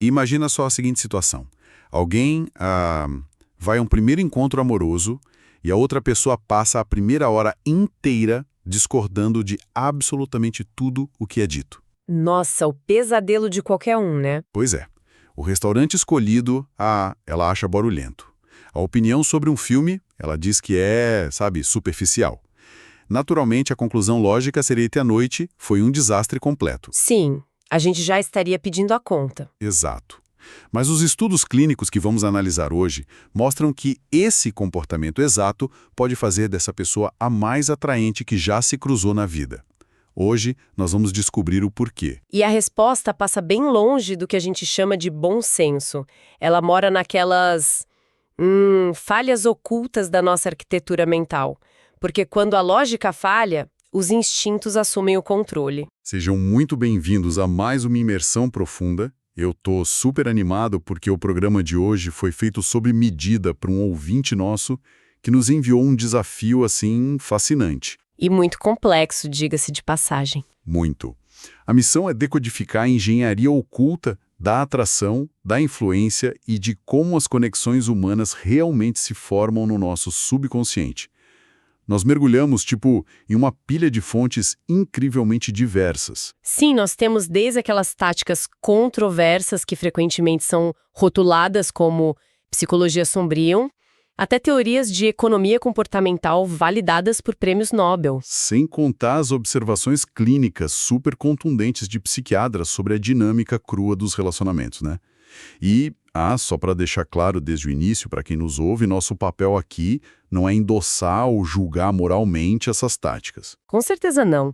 Imagina só a seguinte situação. Alguém vai a um primeiro encontro amoroso e a outra pessoa passa a primeira hora inteira discordando de absolutamente tudo o que é dito. Nossa, o pesadelo de qualquer um, né? Pois é. O restaurante escolhido, ela acha barulhento. A opinião sobre um filme, ela diz que é, sabe, superficial. Naturalmente, a conclusão lógica seria que a noite foi um desastre completo. Sim, a gente já estaria pedindo a conta. Exato. Mas os estudos clínicos que vamos analisar hoje mostram que esse comportamento exato pode fazer dessa pessoa a mais atraente que já se cruzou na vida. Hoje, nós vamos descobrir o porquê. E a resposta passa bem longe do que a gente chama de bom senso. Ela mora naquelas falhas ocultas da nossa arquitetura mental. Porque quando a lógica falha, os instintos assumem o controle. Sejam muito bem-vindos a mais uma imersão profunda. Eu tô super animado porque o programa de hoje foi feito sob medida para um ouvinte nosso que nos enviou um desafio, assim, fascinante. E muito complexo, diga-se de passagem. Muito. A missão é decodificar a engenharia oculta da atração, da influência e de como as conexões humanas realmente se formam no nosso subconsciente. Nós mergulhamos, em uma pilha de fontes incrivelmente diversas. Sim, nós temos desde aquelas táticas controversas que frequentemente são rotuladas como psicologia sombria, até teorias de economia comportamental validadas por prêmios Nobel. Sem contar as observações clínicas super contundentes de psiquiatras sobre a dinâmica crua dos relacionamentos, né? E, só para deixar claro desde o início, para quem nos ouve, nosso papel aqui não é endossar ou julgar moralmente essas táticas. Com certeza não.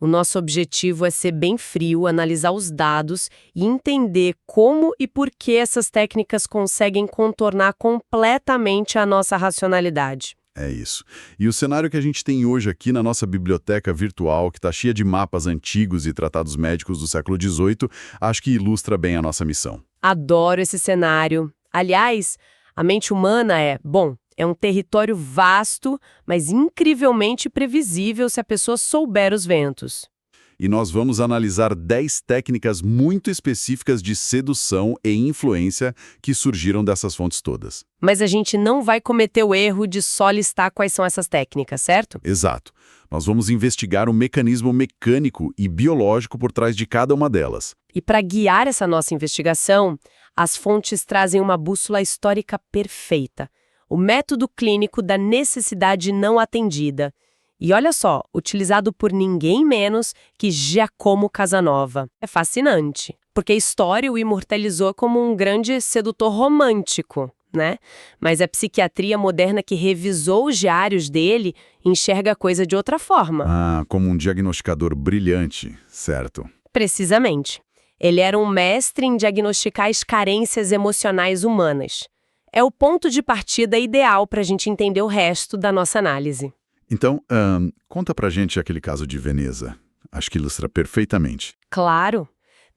O nosso objetivo é ser bem frio, analisar os dados e entender como e por que essas técnicas conseguem contornar completamente a nossa racionalidade. É isso. E o cenário que a gente tem hoje aqui na nossa biblioteca virtual, que está cheia de mapas antigos e tratados médicos do século XVIII, acho que ilustra bem a nossa missão. Adoro esse cenário. Aliás, a mente humana é um território vasto, mas incrivelmente previsível se a pessoa souber os ventos. E nós vamos analisar 10 técnicas muito específicas de sedução e influência que surgiram dessas fontes todas. Mas a gente não vai cometer o erro de só listar quais são essas técnicas, certo? Exato. Nós vamos investigar o mecanismo mecânico e biológico por trás de cada uma delas. E para guiar essa nossa investigação, as fontes trazem uma bússola histórica perfeita. O método clínico da necessidade não atendida. E olha só, utilizado por ninguém menos que Giacomo Casanova. É fascinante, porque a história o imortalizou como um grande sedutor romântico, né? Mas a psiquiatria moderna que revisou os diários dele enxerga a coisa de outra forma. Como um diagnosticador brilhante, certo? Precisamente. Ele era um mestre em diagnosticar as carências emocionais humanas. É o ponto de partida ideal para a gente entender o resto da nossa análise. Então, conta pra gente aquele caso de Veneza. Acho que ilustra perfeitamente. Claro.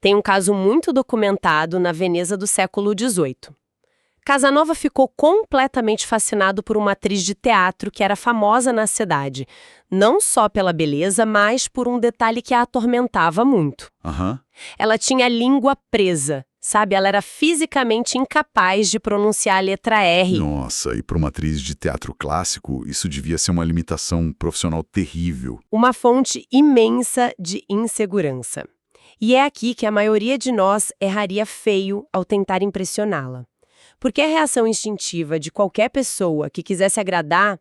Tem um caso muito documentado na Veneza do século XVIII. Casanova ficou completamente fascinado por uma atriz de teatro que era famosa na cidade, não só pela beleza, mas por um detalhe que a atormentava muito. Ela tinha a língua presa, sabe? Ela era fisicamente incapaz de pronunciar a letra R. Nossa, e para uma atriz de teatro clássico, isso devia ser uma limitação profissional terrível. Uma fonte imensa de insegurança. E é aqui que a maioria de nós erraria feio ao tentar impressioná-la. Porque a reação instintiva de qualquer pessoa que quisesse agradar,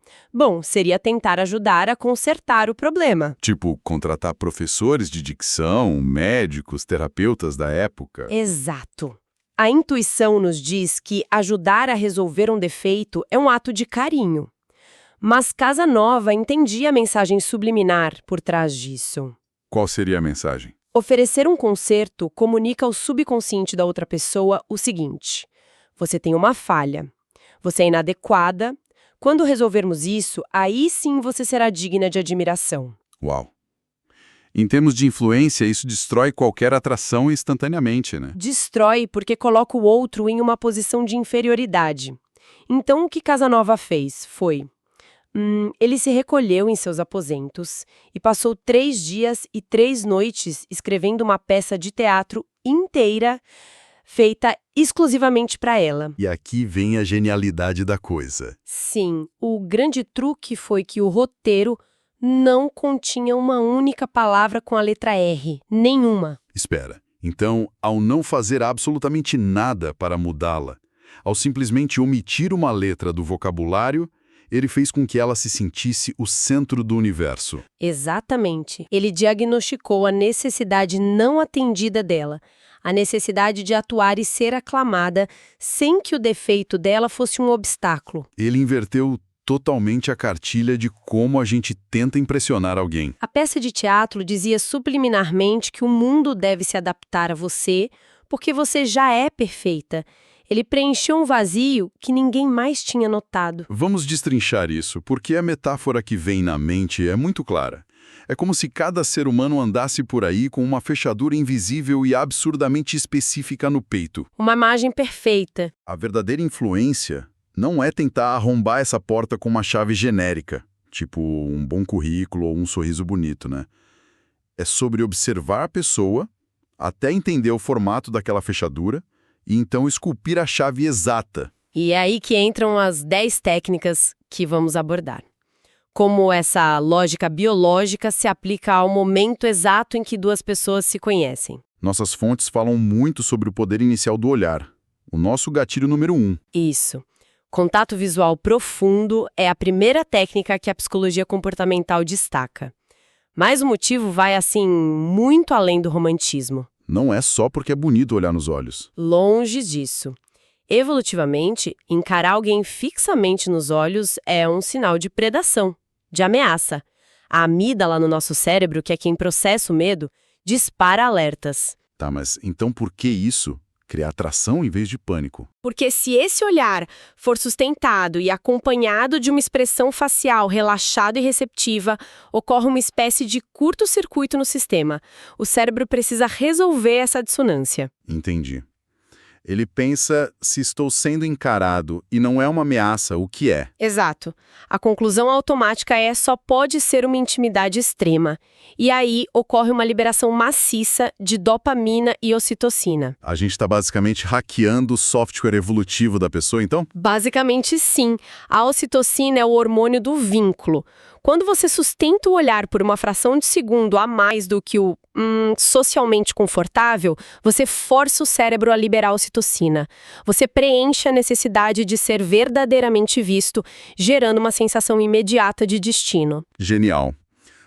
seria tentar ajudar a consertar o problema. Tipo, contratar professores de dicção, médicos, terapeutas da época. Exato. A intuição nos diz que ajudar a resolver um defeito é um ato de carinho. Mas Casanova entendia a mensagem subliminar por trás disso. Qual seria a mensagem? Oferecer um conserto comunica ao subconsciente da outra pessoa o seguinte: você tem uma falha, você é inadequada. Quando resolvermos isso, aí sim você será digna de admiração. Uau! Em termos de influência, isso destrói qualquer atração instantaneamente, né? Destrói porque coloca o outro em uma posição de inferioridade. Então, o que Casanova fez foi... ele se recolheu em seus aposentos e passou 3 dias e 3 noites escrevendo uma peça de teatro inteira, feita exclusivamente para ela. E aqui vem a genialidade da coisa. Sim, o grande truque foi que o roteiro não continha uma única palavra com a letra R, nenhuma. Espera, então, ao não fazer absolutamente nada para mudá-la, ao simplesmente omitir uma letra do vocabulário, ele fez com que ela se sentisse o centro do universo. Exatamente. Ele diagnosticou a necessidade não atendida dela, a necessidade de atuar e ser aclamada sem que o defeito dela fosse um obstáculo. Ele inverteu totalmente a cartilha de como a gente tenta impressionar alguém. A peça de teatro dizia subliminarmente que o mundo deve se adaptar a você porque você já é perfeita. Ele preencheu um vazio que ninguém mais tinha notado. Vamos destrinchar isso, porque a metáfora que vem na mente é muito clara. É como se cada ser humano andasse por aí com uma fechadura invisível e absurdamente específica no peito. Uma imagem perfeita. A verdadeira influência não é tentar arrombar essa porta com uma chave genérica, tipo um bom currículo ou um sorriso bonito, né? É sobre observar a pessoa, até entender o formato daquela fechadura, e então esculpir a chave exata. E é aí que entram as 10 técnicas que vamos abordar. Como essa lógica biológica se aplica ao momento exato em que duas pessoas se conhecem. Nossas fontes falam muito sobre o poder inicial do olhar, o nosso gatilho número 1. Isso. Contato visual profundo é a primeira técnica que a psicologia comportamental destaca. Mas o motivo vai, assim, muito além do romantismo. Não é só porque é bonito olhar nos olhos. Longe disso. Evolutivamente, encarar alguém fixamente nos olhos é um sinal de predação, de ameaça. A amígdala no nosso cérebro, que é quem processa o medo, dispara alertas. Tá, mas então por que isso? Criar atração em vez de pânico. Porque se esse olhar for sustentado e acompanhado de uma expressão facial relaxada e receptiva, ocorre uma espécie de curto-circuito no sistema. O cérebro precisa resolver essa dissonância. Entendi. Ele pensa, se estou sendo encarado e não é uma ameaça, o que é? Exato. A conclusão automática é só pode ser uma intimidade extrema. E aí ocorre uma liberação maciça de dopamina e ocitocina. A gente está basicamente hackeando o software evolutivo da pessoa, então? Basicamente, sim. A ocitocina é o hormônio do vínculo. Quando você sustenta o olhar por uma fração de segundo a mais do que o socialmente confortável, você força o cérebro a liberar a ocitocina. Você preenche a necessidade de ser verdadeiramente visto, gerando uma sensação imediata de destino. Genial.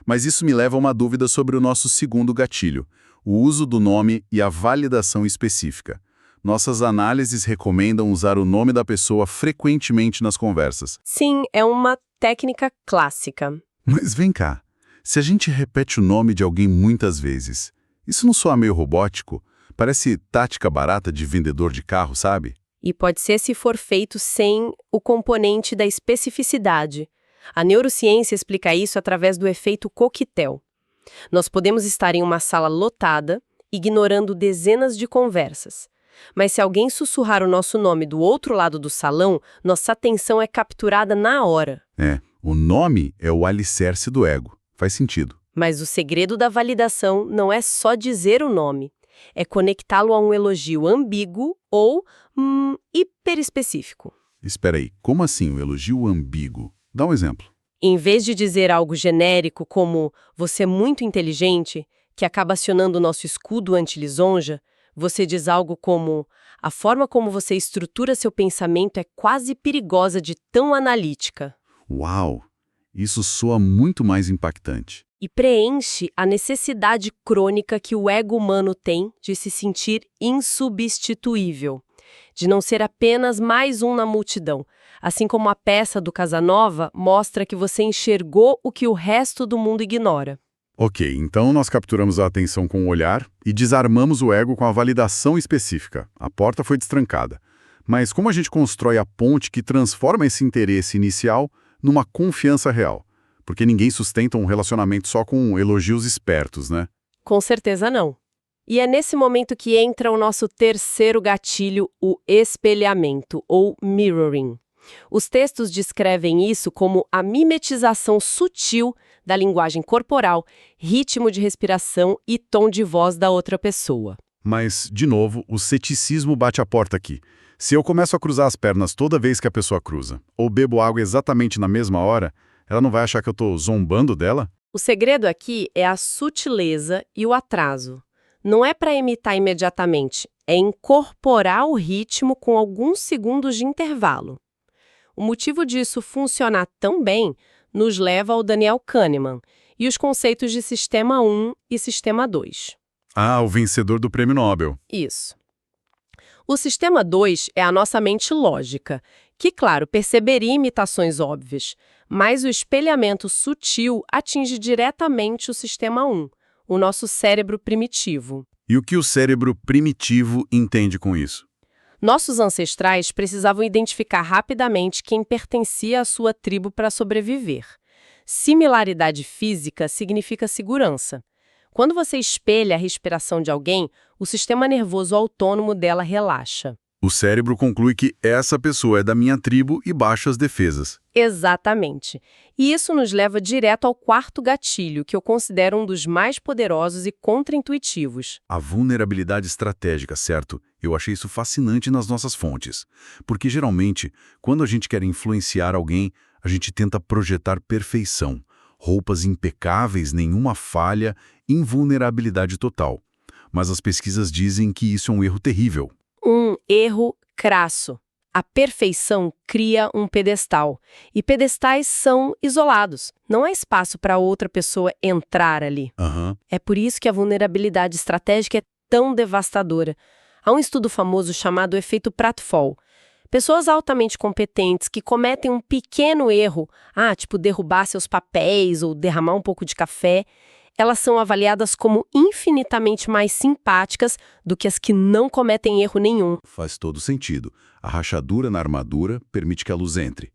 Mas isso me leva a uma dúvida sobre o nosso segundo gatilho, o uso do nome e a validação específica. Nossas análises recomendam usar o nome da pessoa frequentemente nas conversas. Sim, é uma técnica clássica. Mas vem cá, se a gente repete o nome de alguém muitas vezes, isso não soa meio robótico? Parece tática barata de vendedor de carro, sabe? E pode ser se for feito sem o componente da especificidade. A neurociência explica isso através do efeito coquetel. Nós podemos estar em uma sala lotada, ignorando dezenas de conversas. Mas se alguém sussurrar o nosso nome do outro lado do salão, nossa atenção é capturada na hora. O nome é o alicerce do ego. Faz sentido. Mas o segredo da validação não é só dizer o nome. É conectá-lo a um elogio ambíguo ou hiperespecífico. Espera aí, como assim o elogio ambíguo? Dá um exemplo. Em vez de dizer algo genérico como "você é muito inteligente", que acaba acionando o nosso escudo anti-lisonja, você diz algo como "a forma como você estrutura seu pensamento é quase perigosa de tão analítica". Uau! Isso soa muito mais impactante. E preenche a necessidade crônica que o ego humano tem de se sentir insubstituível, de não ser apenas mais um na multidão, assim como a peça do Casanova mostra que você enxergou o que o resto do mundo ignora. Ok, então nós capturamos a atenção com o olhar e desarmamos o ego com a validação específica. A porta foi destrancada. Mas como a gente constrói a ponte que transforma esse interesse inicial numa confiança real? Porque ninguém sustenta um relacionamento só com elogios espertos, né? Com certeza não. E é nesse momento que entra o nosso terceiro gatilho, o espelhamento, ou mirroring. Os textos descrevem isso como a mimetização sutil da linguagem corporal, ritmo de respiração e tom de voz da outra pessoa. Mas, de novo, o ceticismo bate a porta aqui. Se eu começo a cruzar as pernas toda vez que a pessoa cruza, ou bebo água exatamente na mesma hora, ela não vai achar que eu estou zombando dela? O segredo aqui é a sutileza e o atraso. Não é para imitar imediatamente, é incorporar o ritmo com alguns segundos de intervalo. O motivo disso funcionar tão bem nos leva ao Daniel Kahneman e os conceitos de Sistema 1 e Sistema 2. Ah, o vencedor do Prêmio Nobel. Isso. O Sistema 2 é a nossa mente lógica, que, claro, perceberia imitações óbvias, mas o espelhamento sutil atinge diretamente o Sistema 1, o nosso cérebro primitivo. E o que o cérebro primitivo entende com isso? Nossos ancestrais precisavam identificar rapidamente quem pertencia à sua tribo para sobreviver. Similaridade física significa segurança. Quando você espelha a respiração de alguém, o sistema nervoso autônomo dela relaxa. O cérebro conclui que essa pessoa é da minha tribo e baixa as defesas. Exatamente. E isso nos leva direto ao quarto gatilho, que eu considero um dos mais poderosos e contraintuitivos. A vulnerabilidade estratégica, certo? Eu achei isso fascinante nas nossas fontes. Porque, geralmente, quando a gente quer influenciar alguém, a gente tenta projetar perfeição. Roupas impecáveis, nenhuma falha, invulnerabilidade total. Mas as pesquisas dizem que isso é um erro terrível. Um erro crasso. A perfeição cria um pedestal. E pedestais são isolados. Não há espaço para outra pessoa entrar ali. É por isso que a vulnerabilidade estratégica é tão devastadora. Há um estudo famoso chamado efeito Pratfall. Pessoas altamente competentes que cometem um pequeno erro, tipo derrubar seus papéis ou derramar um pouco de café, elas são avaliadas como infinitamente mais simpáticas do que as que não cometem erro nenhum. Faz todo sentido. A rachadura na armadura permite que a luz entre.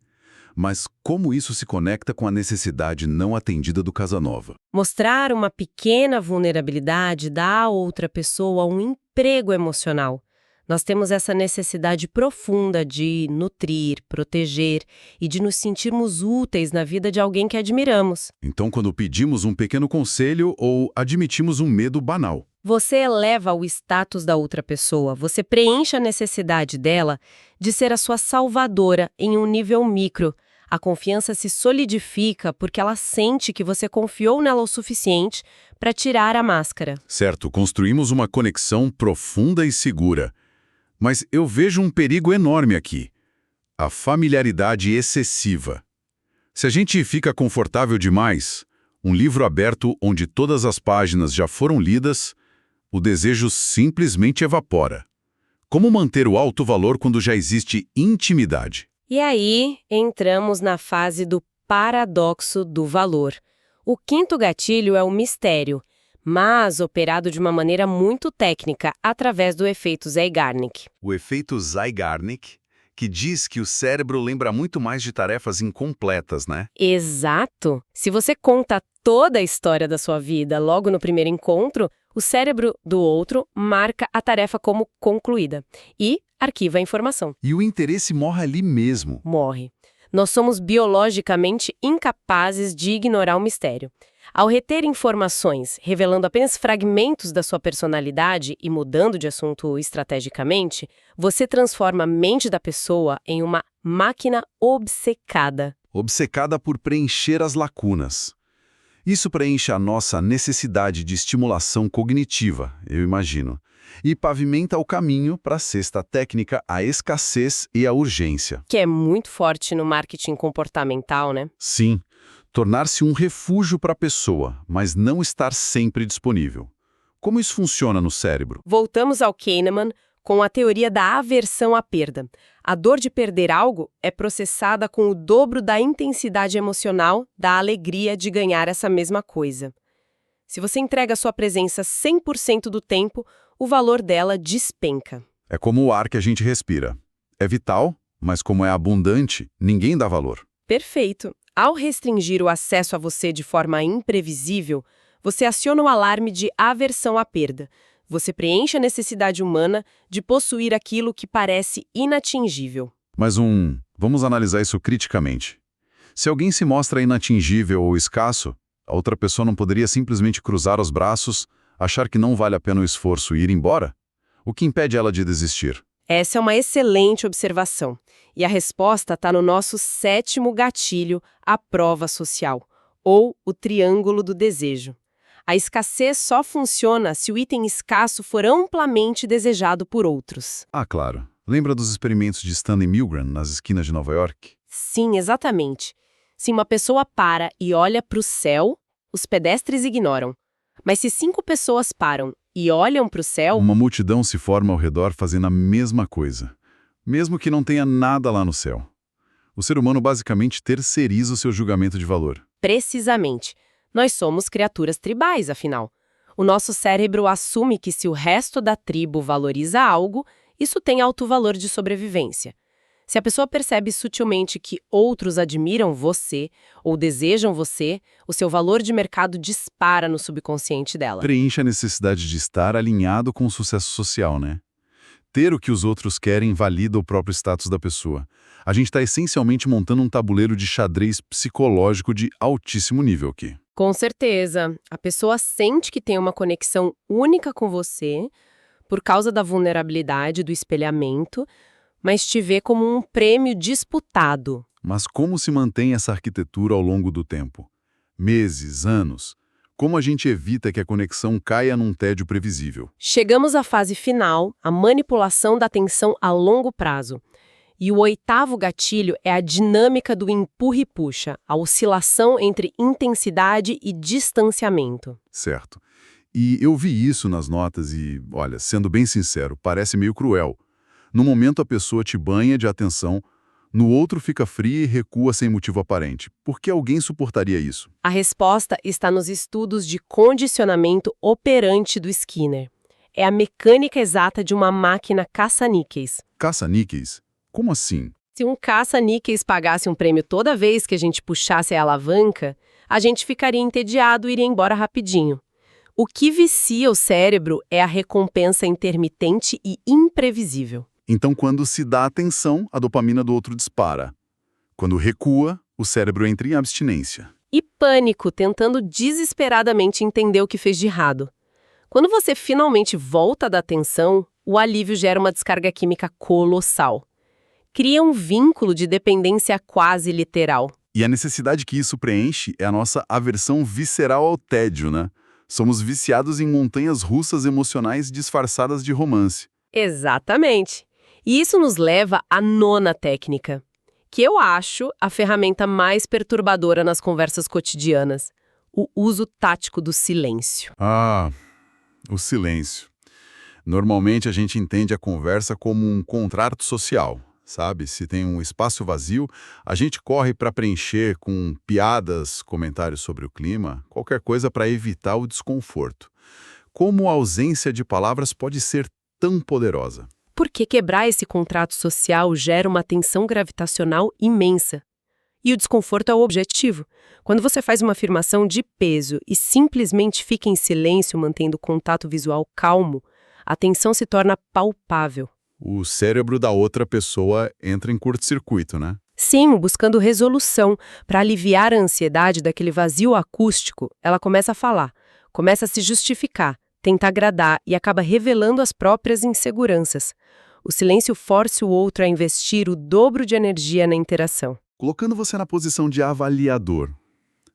Mas como isso se conecta com a necessidade não atendida do Casanova? Mostrar uma pequena vulnerabilidade dá à outra pessoa um emprego emocional. Nós temos essa necessidade profunda de nutrir, proteger e de nos sentirmos úteis na vida de alguém que admiramos. Então, quando pedimos um pequeno conselho ou admitimos um medo banal. Você eleva o status da outra pessoa, você preenche a necessidade dela de ser a sua salvadora em um nível micro. A confiança se solidifica porque ela sente que você confiou nela o suficiente para tirar a máscara. Certo, construímos uma conexão profunda e segura. Mas eu vejo um perigo enorme aqui. A familiaridade excessiva. Se a gente fica confortável demais, um livro aberto onde todas as páginas já foram lidas, o desejo simplesmente evapora. Como manter o alto valor quando já existe intimidade? E aí, entramos na fase do paradoxo do valor. O quinto gatilho é o mistério, mas operado de uma maneira muito técnica, através do efeito Zeigarnik. O efeito Zeigarnik, que diz que o cérebro lembra muito mais de tarefas incompletas, né? Exato! Se você conta toda a história da sua vida logo no primeiro encontro, o cérebro do outro marca a tarefa como concluída e arquiva a informação. E o interesse morre ali mesmo. Morre. Nós somos biologicamente incapazes de ignorar o mistério. Ao reter informações, revelando apenas fragmentos da sua personalidade e mudando de assunto estrategicamente, você transforma a mente da pessoa em uma máquina obcecada. Obcecada por preencher as lacunas. Isso preenche a nossa necessidade de estimulação cognitiva, eu imagino, e pavimenta o caminho para a sexta técnica, a escassez e a urgência. Que é muito forte no marketing comportamental, né? Sim. Tornar-se um refúgio para a pessoa, mas não estar sempre disponível. Como isso funciona no cérebro? Voltamos ao Kahneman com a teoria da aversão à perda. A dor de perder algo é processada com o dobro da intensidade emocional da alegria de ganhar essa mesma coisa. Se você entrega sua presença 100% do tempo, o valor dela despenca. É como o ar que a gente respira. É vital, mas como é abundante, ninguém dá valor. Perfeito. Ao restringir o acesso a você de forma imprevisível, você aciona o alarme de aversão à perda. Você preenche a necessidade humana de possuir aquilo que parece inatingível. Mas vamos analisar isso criticamente. Se alguém se mostra inatingível ou escasso, a outra pessoa não poderia simplesmente cruzar os braços, achar que não vale a pena o esforço e ir embora? O que impede ela de desistir? Essa é uma excelente observação. E a resposta está no nosso 7º gatilho, a prova social, ou o triângulo do desejo. A escassez só funciona se o item escasso for amplamente desejado por outros. Ah, claro. Lembra dos experimentos de Stanley Milgram nas esquinas de Nova York? Sim, exatamente. Se uma pessoa para e olha para o céu, os pedestres ignoram. Mas se 5 pessoas param e olham para o céu, Uma multidão se forma ao redor fazendo a mesma coisa, mesmo que não tenha nada lá no céu. O ser humano basicamente terceiriza o seu julgamento de valor. precisamente, nós somos criaturas tribais, afinal. O nosso cérebro assume que se o resto da tribo valoriza algo, isso tem alto valor de sobrevivência. Se a pessoa percebe sutilmente que outros admiram você ou desejam você, o seu valor de mercado dispara no subconsciente dela. Preenche a necessidade de estar alinhado com o sucesso social, né? Ter o que os outros querem valida o próprio status da pessoa. A gente está essencialmente montando um tabuleiro de xadrez psicológico de altíssimo nível aqui. Com certeza, a pessoa sente que tem uma conexão única com você por causa da vulnerabilidade, do espelhamento, mas te vê como um prêmio disputado. Mas como se mantém essa arquitetura ao longo do tempo? Meses, anos? Como a gente evita que a conexão caia num tédio previsível? Chegamos à fase final, a manipulação da atenção a longo prazo. E o 8º gatilho é a dinâmica do empurra e puxa, a oscilação entre intensidade e distanciamento. Certo. E eu vi isso nas notas e, olha, sendo bem sincero, parece meio cruel. No momento a pessoa te banha de atenção, no outro fica fria e recua sem motivo aparente. Por que alguém suportaria isso? A resposta está nos estudos de condicionamento operante do Skinner. É a mecânica exata de uma máquina caça-níqueis. Caça-níqueis? Como assim? Se um caça-níqueis pagasse um prêmio toda vez que a gente puxasse a alavanca, a gente ficaria entediado e iria embora rapidinho. O que vicia o cérebro é a recompensa intermitente e imprevisível. Então, quando se dá atenção, a dopamina do outro dispara. Quando recua, o cérebro entra em abstinência. E pânico, tentando desesperadamente entender o que fez de errado. Quando você finalmente volta da atenção, o alívio gera uma descarga química colossal. Cria um vínculo de dependência quase literal. E a necessidade que isso preenche é a nossa aversão visceral ao tédio, né? Somos viciados em montanhas russas emocionais disfarçadas de romance. Exatamente. E isso nos leva à 9ª técnica, que eu acho a ferramenta mais perturbadora nas conversas cotidianas: o uso tático do silêncio. Ah, o silêncio. Normalmente a gente entende a conversa como um contrato social, sabe? Se tem um espaço vazio, a gente corre para preencher com piadas, comentários sobre o clima, qualquer coisa para evitar o desconforto. Como a ausência de palavras pode ser tão poderosa? Porque quebrar esse contrato social gera uma tensão gravitacional imensa. E o desconforto é o objetivo. Quando você faz uma afirmação de peso e simplesmente fica em silêncio mantendo o contato visual calmo, a tensão se torna palpável. O cérebro da outra pessoa entra em curto-circuito, né? Sim, buscando resolução. Para aliviar a ansiedade daquele vazio acústico, ela começa a falar, começa a se justificar, tenta agradar e acaba revelando as próprias inseguranças. O silêncio força o outro a investir o dobro de energia na interação. Colocando você na posição de avaliador,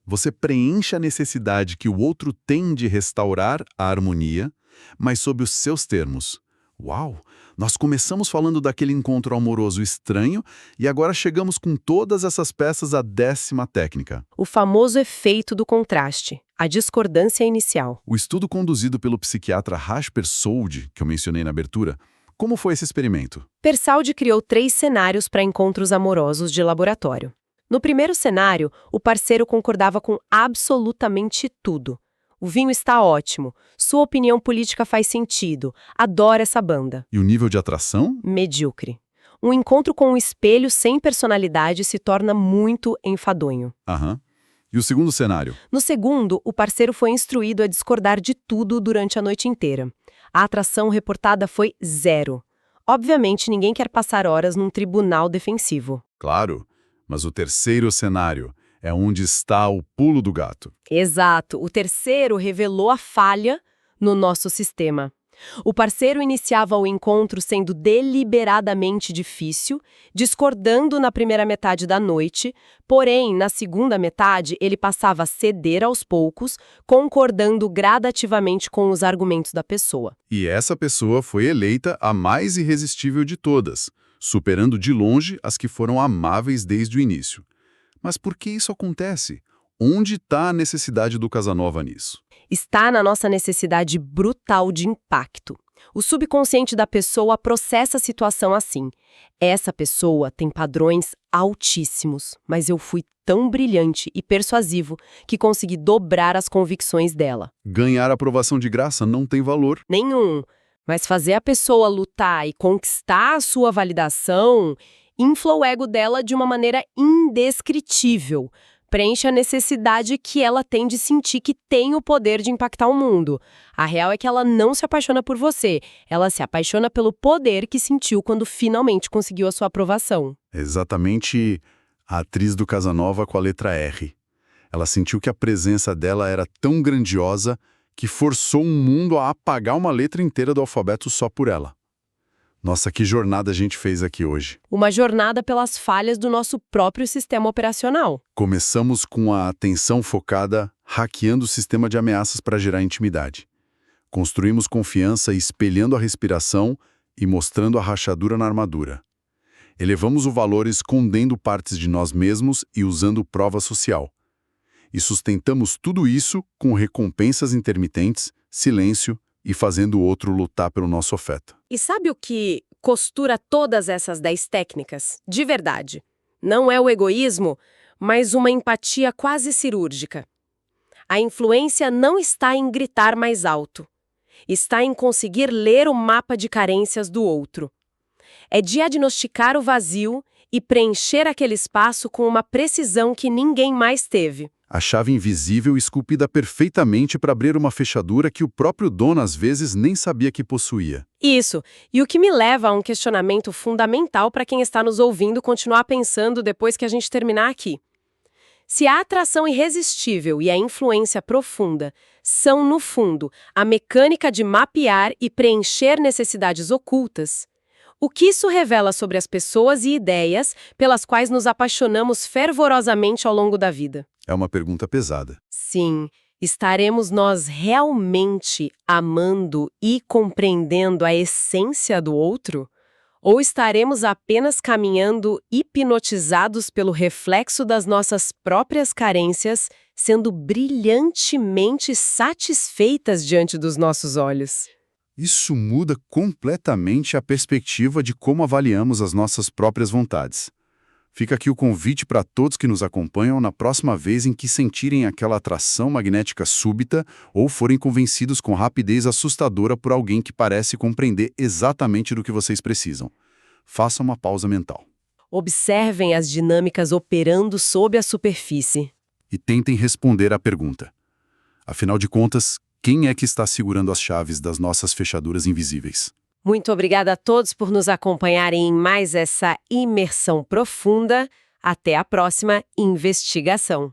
você preenche a necessidade que o outro tem de restaurar a harmonia, mas sob os seus termos. Uau! Nós começamos falando daquele encontro amoroso estranho e agora chegamos com todas essas peças à 10ª técnica. O famoso efeito do contraste, a discordância inicial. O estudo conduzido pelo psiquiatra Raj Persaud, que eu mencionei na abertura, como foi esse experimento? Persaud criou 3 cenários para encontros amorosos de laboratório. No primeiro cenário, o parceiro concordava com absolutamente tudo. O vinho está ótimo, sua opinião política faz sentido, adora essa banda. E o nível de atração? Medíocre. Um encontro com um espelho sem personalidade se torna muito enfadonho. Aham. E o segundo cenário? No segundo, o parceiro foi instruído a discordar de tudo durante a noite inteira. A atração reportada foi 0. Obviamente, ninguém quer passar horas num tribunal defensivo. Claro, mas o terceiro cenário é onde está o pulo do gato. Exato. O terceiro revelou a falha no nosso sistema. O parceiro iniciava o encontro sendo deliberadamente difícil, discordando na primeira metade da noite, porém, na segunda metade, ele passava a ceder aos poucos, concordando gradativamente com os argumentos da pessoa. E essa pessoa foi eleita a mais irresistível de todas, superando de longe as que foram amáveis desde o início. Mas por que isso acontece? Onde está a necessidade do Casanova nisso? Está na nossa necessidade brutal de impacto. O subconsciente da pessoa processa a situação assim. Essa pessoa tem padrões altíssimos, mas eu fui tão brilhante e persuasivo que consegui dobrar as convicções dela. Ganhar aprovação de graça não tem valor. Nenhum. Mas fazer a pessoa lutar e conquistar a sua validação infla o ego dela de uma maneira indescritível. Preenche a necessidade que ela tem de sentir que tem o poder de impactar o mundo. A real é que ela não se apaixona por você, ela se apaixona pelo poder que sentiu quando finalmente conseguiu a sua aprovação. Exatamente a atriz do Casanova com a letra R. Ela sentiu que a presença dela era tão grandiosa que forçou o mundo a apagar uma letra inteira do alfabeto só por ela. Nossa, que jornada a gente fez aqui hoje. Uma jornada pelas falhas do nosso próprio sistema operacional. Começamos com a atenção focada, hackeando o sistema de ameaças para gerar intimidade. Construímos confiança espelhando a respiração e mostrando a rachadura na armadura. Elevamos o valor escondendo partes de nós mesmos e usando prova social. E sustentamos tudo isso com recompensas intermitentes, silêncio e fazendo o outro lutar pelo nosso afeto. E sabe o que costura todas essas 10 técnicas? De verdade. Não é o egoísmo, mas uma empatia quase cirúrgica. A influência não está em gritar mais alto. Está em conseguir ler o mapa de carências do outro. É diagnosticar o vazio e preencher aquele espaço com uma precisão que ninguém mais teve. A chave invisível esculpida perfeitamente para abrir uma fechadura que o próprio dono às vezes nem sabia que possuía. Isso. E o que me leva a um questionamento fundamental para quem está nos ouvindo continuar pensando depois que a gente terminar aqui. Se a atração irresistível e a influência profunda são, no fundo, a mecânica de mapear e preencher necessidades ocultas, o que isso revela sobre as pessoas e ideias pelas quais nos apaixonamos fervorosamente ao longo da vida? É uma pergunta pesada. Sim, estaremos nós realmente amando e compreendendo a essência do outro? Ou estaremos apenas caminhando hipnotizados pelo reflexo das nossas próprias carências, sendo brilhantemente satisfeitas diante dos nossos olhos? Isso muda completamente a perspectiva de como avaliamos as nossas próprias vontades. Fica aqui o convite para todos que nos acompanham na próxima vez em que sentirem aquela atração magnética súbita ou forem convencidos com rapidez assustadora por alguém que parece compreender exatamente do que vocês precisam. Façam uma pausa mental. Observem as dinâmicas operando sob a superfície. E tentem responder à pergunta. Afinal de contas, quem é que está segurando as chaves das nossas fechaduras invisíveis? Muito obrigada a todos por nos acompanharem em mais essa imersão profunda. Até a próxima investigação.